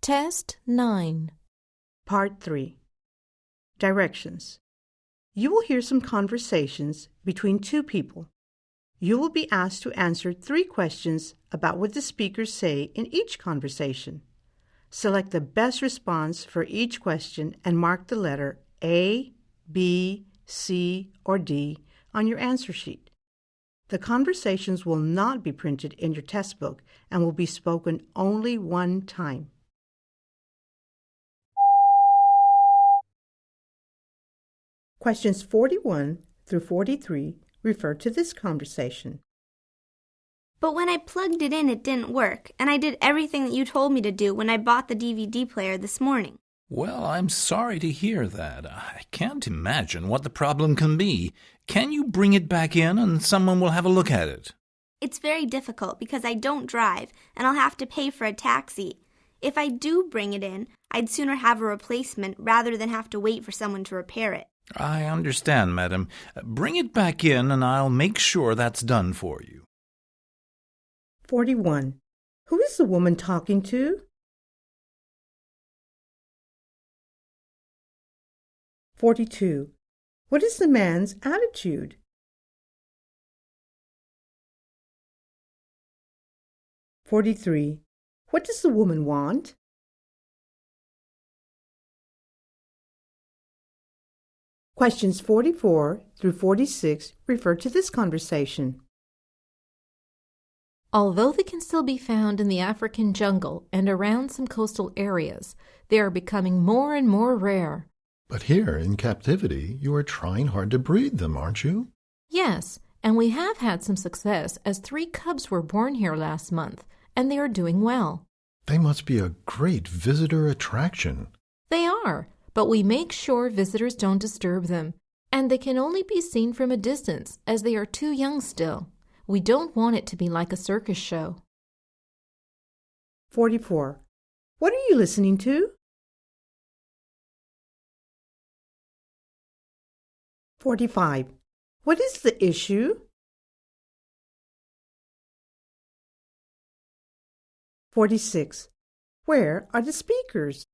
Test 9. Part 3. Directions. You will hear some conversations between two people. You will be asked to answer 3 questions about what the speakers say in each conversation. Select the best response for each question and mark the letter A, B, C, or D on your answer sheet. The conversations will not be printed in your test book and will be spoken only one time. Questions 41 through 43 refer to this conversation. But when I plugged it in, it didn't work, and I did everything that you told me to do when I bought the DVD player this morning. Well, I'm sorry to hear that. I can't imagine what the problem can be. Can you bring it back in and someone will have a look at it? It's very difficult because I don't drive, and I'll have to pay for a taxi. If I do bring it in, I'd sooner have a replacement rather than have to wait for someone to repair it. I understand, madam. Bring it back in and I'll make sure that's done for you. 41. Who is the woman talking to? 42. What is the man's attitude? 43. What does the woman want? Questions 44 through 46 refer to this conversation. Although they can still be found in the African jungle and around some coastal areas, they are becoming more and more rare. But here, in captivity, you are trying hard to breed them, aren't you? Yes, and we have had some success as 3 cubs were born here last month, and they are doing well. They must be a great visitor attraction. They are, but we make sure visitors don't disturb them, and they can only be seen from a distance as they are too young still. We don't want it to be like a circus show. 44. What are you listening to? 45. What is the issue? 46. Where are the speakers?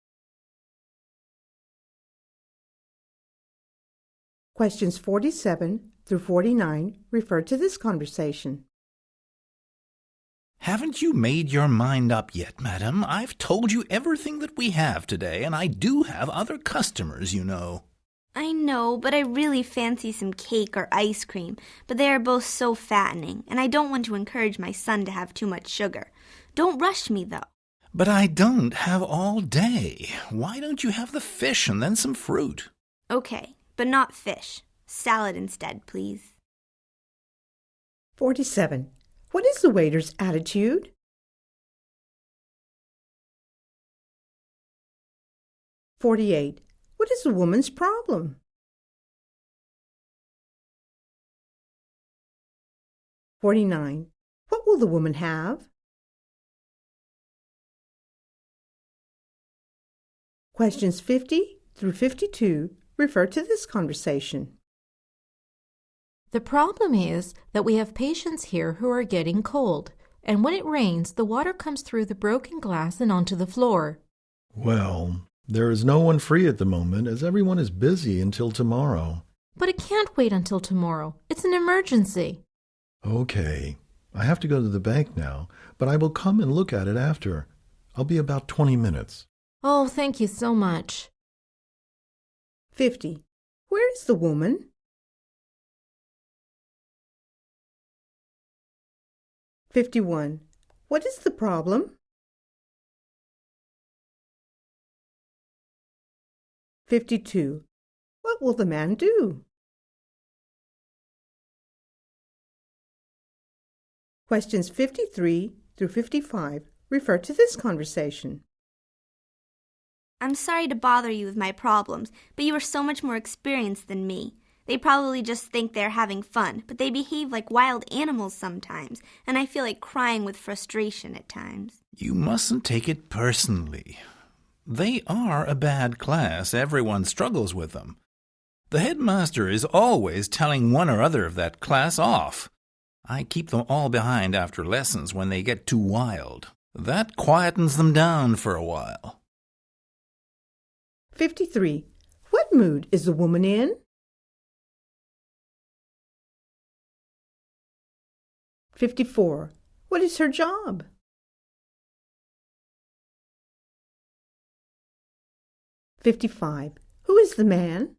Questions 47 through 49 refer to this conversation. Haven't you made your mind up yet, madam? I've told you everything that we have today, and I do have other customers, you know. I know, but I really fancy some cake or ice cream, but they are both so fattening, and I don't want to encourage my son to have too much sugar. Don't rush me, though. But I don't have all day. Why don't you have the fish and then some fruit? Okay, but not fish. Salad instead, please. 47. What is the waiter's attitude? 48. What is the woman's problem? 49. What will the woman have? Questions 50 through 52 refer to this conversation. The problem is that we have patients here who are getting cold, and when it rains, the water comes through the broken glass and onto the floor. Well, there is no one free at the moment as everyone is busy until tomorrow. But it can't wait until tomorrow. It's an emergency. Okay. I have to go to the bank now, but I will come and look at it after. I'll be about 20 minutes. Oh, thank you so much. 50. Where is the woman? 51. What is the problem? 52. What will the man do? Questions 53 through 55 refer to this conversation. I'm sorry to bother you with my problems, but you are so much more experienced than me. They probably just think they're having fun, but they behave like wild animals sometimes, and I feel like crying with frustration at times. You mustn't take it personally. They are a bad class. Everyone struggles with them. The headmaster is always telling one or other of that class off. I keep them all behind after lessons when they get too wild. That quietens them down for a while. 53. What mood is the woman in? 54. What is her job? 55. Who is the man?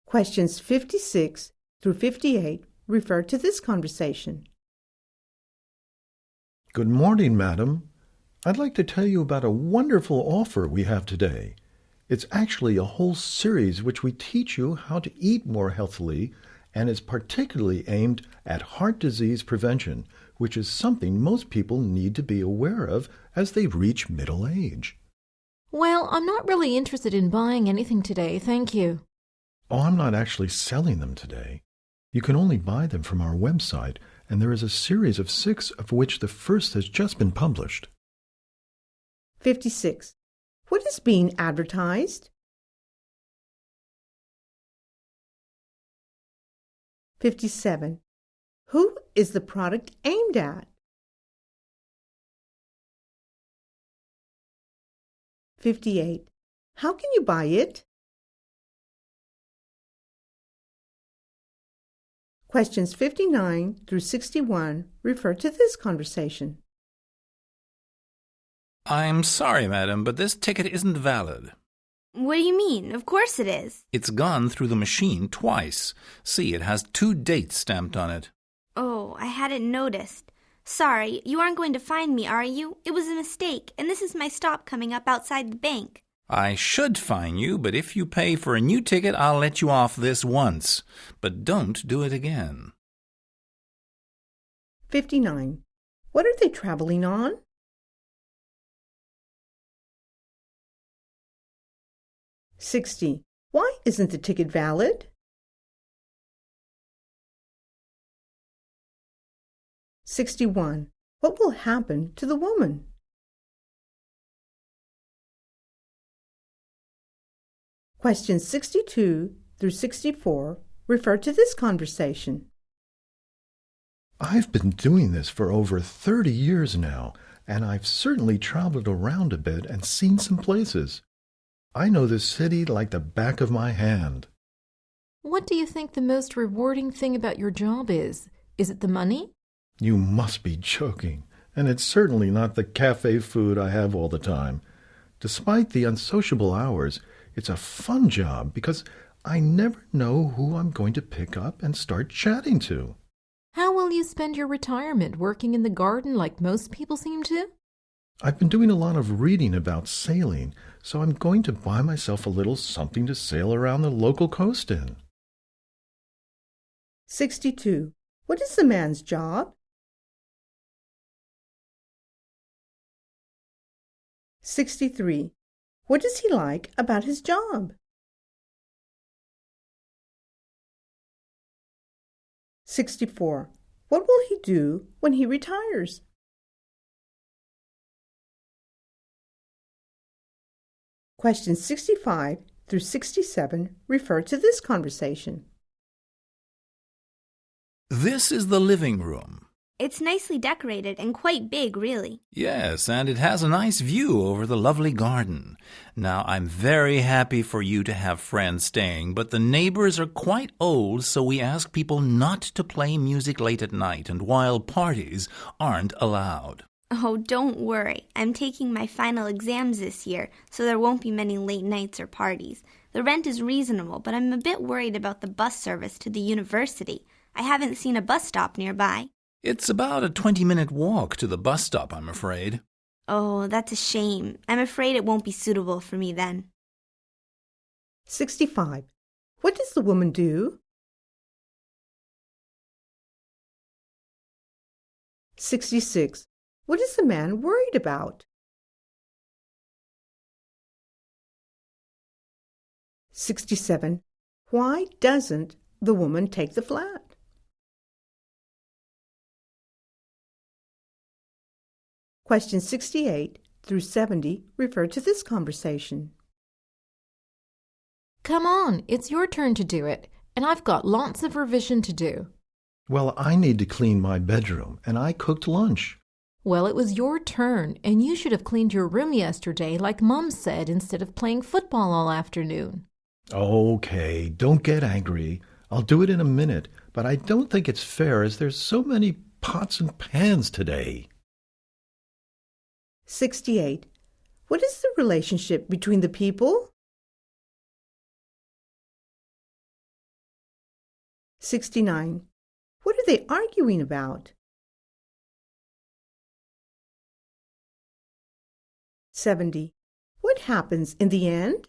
Questions 56 through 58 refer to this conversation. Good morning, madam. I'd like to tell you about a wonderful offer we have today. It's actually a whole series which we teach you how to eat more healthily and is particularly aimed at heart disease prevention, which is something most people need to be aware of as they reach middle age. Well, I'm not really interested in buying anything today, thank you. Oh, I'm not actually selling them today. You can only buy them from our website, and there is a series of 6 of which the first has just been published. 56. What is being advertised? 57. Who is the product aimed at? 58. How can you buy it? Questions 59 through 61 refer to this conversation. I'm sorry, madam, but this ticket isn't valid. What do you mean? Of course it is. It's gone through the machine twice. See, it has 2 dates stamped on it. Oh, I hadn't noticed. Sorry, you aren't going to find me, are you? It was a mistake, and this is my stop coming up outside the bank. I should fine you, but if you pay for a new ticket, I'll let you off this once. But don't do it again. 59. What are they traveling on? 60. Why isn't the ticket valid? 61. What will happen to the woman? Questions 62 through 64 refer to this conversation. I've been doing this for over 30 years now, and I've certainly traveled around a bit and seen some places. I know this city like the back of my hand. What do you think the most rewarding thing about your job is? Is it the money? You must be joking, and it's certainly not the cafe food I have all the time. Despite the unsociable hours, it's a fun job because I never know who I'm going to pick up and start chatting to. How will you spend your retirement, working in the garden like most people seem to? I've been doing a lot of reading about sailing, so I'm going to buy myself a little something to sail around the local coast in. 62. What is the man's job? 63. What does he like about his job? 64. What will he do when he retires? Questions 65 through 67 refer to this conversation. This is the living room. It's nicely decorated and quite big, really. Yes, and it has a nice view over the lovely garden. Now, I'm very happy for you to have friends staying, but the neighbors are quite old, so we ask people not to play music late at night and while parties aren't allowed. Oh, don't worry. I'm taking my final exams this year, so there won't be many late nights or parties. The rent is reasonable, but I'm a bit worried about the bus service to the university. I haven't seen a bus stop nearby. It's about a 20-minute walk to the bus stop, I'm afraid. Oh, that's a shame. I'm afraid it won't be suitable for me then. 65. What does the woman do? 66. What is the man worried about? 67. Why doesn't the woman take the flat? Questions 68 through 70 refer to this conversation. Come on, it's your turn to do it, and I've got lots of revision to do. Well, I need to clean my bedroom, and I cooked lunch. Well, it was your turn, and you should have cleaned your room yesterday like Mom said instead of playing football all afternoon. Okay, don't get angry. I'll do it in a minute, but I don't think it's fair as there's so many pots and pans today. 68. What is the relationship between the people? 69. What are they arguing about? 70. What happens in the end?